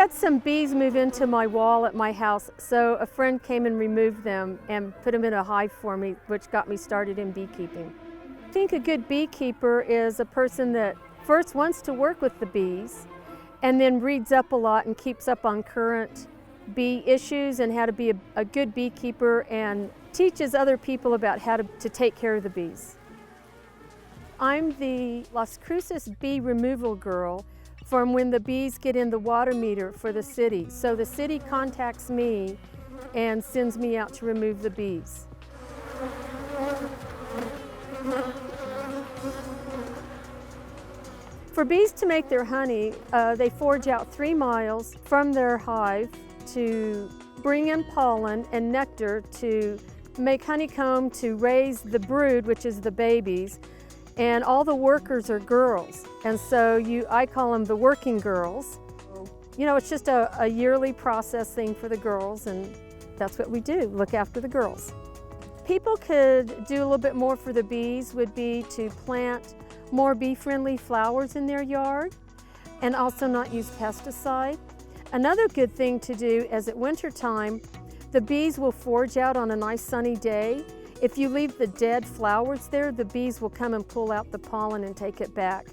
had some bees move into my wall at my house, so a friend came and removed them and put them in a hive for me, which got me started in beekeeping. I think a good beekeeper is a person that first wants to work with the bees and then reads up a lot and keeps up on current bee issues and how to be a good beekeeper and teaches other people about how to take care of the bees. I'm the Las Cruces bee removal girl from when the bees get in the water meter for the city. So the city contacts me and sends me out to remove the bees. For bees to make their honey, they forage out 3 miles from their hive to bring in pollen and nectar to make honeycomb to raise the brood, which is the babies. And all the workers are girls, and so I call them the working girls. You know, it's just a yearly process thing for the girls, and that's what we do, look after the girls. People could do a little bit more for the bees would be to plant more bee-friendly flowers in their yard and also not use pesticide. Another good thing to do is at wintertime, the bees will forage out on a nice sunny day. If you leave the dead flowers there, the bees will come and pull out the pollen and take it back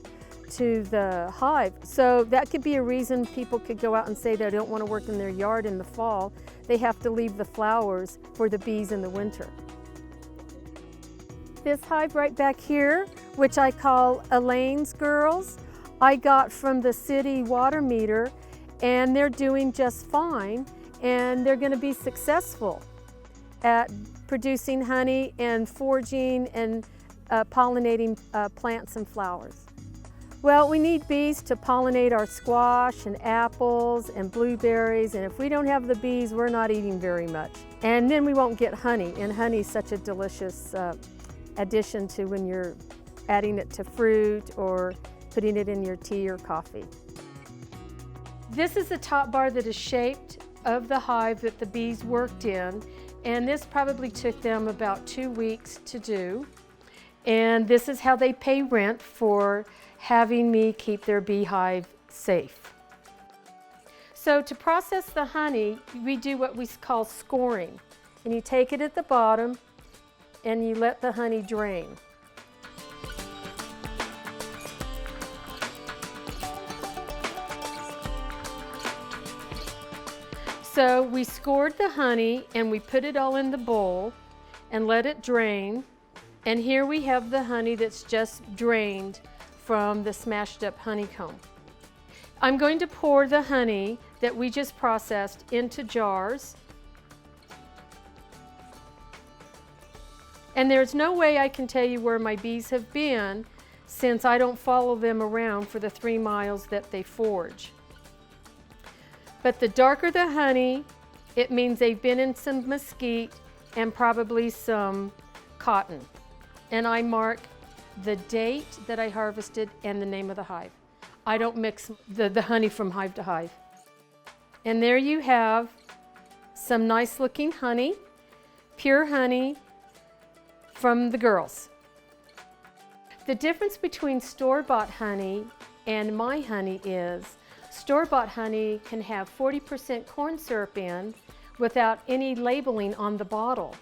to the hive. So that could be a reason people could go out and say they don't want to work in their yard in the fall. They have to leave the flowers for the bees in the winter. This hive right back here, which I call Elaine's Girls, I got from the city water meter, and they're doing just fine, and they're going to be successful at producing honey and foraging and pollinating plants and flowers. Well, we need bees to pollinate our squash and apples and blueberries, and if we don't have the bees, we're not eating very much. And then we won't get honey, and honey is such a delicious addition to when you're adding it to fruit or putting it in your tea or coffee. This is the top bar that is shaped of the hive that the bees worked in, and this probably took them about 2 weeks to do. And this is how they pay rent for having me keep their beehive safe. So to process the honey, we do what we call scoring. And you take it at the bottom and you let the honey drain. So we scored the honey and we put it all in the bowl and let it drain. And here we have the honey that's just drained from the smashed up honeycomb. I'm going to pour the honey that we just processed into jars. And there's no way I can tell you where my bees have been since I don't follow them around for the 3 miles that they forage. But the darker the honey, it means they've been in some mesquite and probably some cotton. And I mark the date that I harvested and the name of the hive. I don't mix the honey from hive to hive. And there you have some nice looking honey, pure honey from the girls. The difference between store-bought honey and my honey is store-bought honey can have 40% corn syrup in without any labeling on the bottle.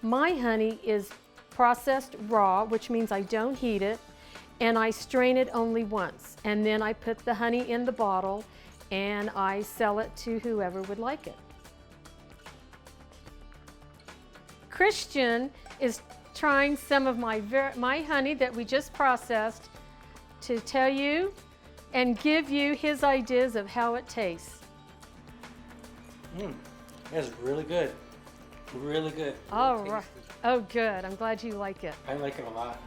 My honey is processed raw, which means I don't heat it, and I strain it only once. And then I put the honey in the bottle and I sell it to whoever would like it. Christian is trying some of my honey that we just processed to tell you and give you his ideas of how it tastes. That's really good. Really good. All right. Oh, good. I'm glad you like it. I like it a lot.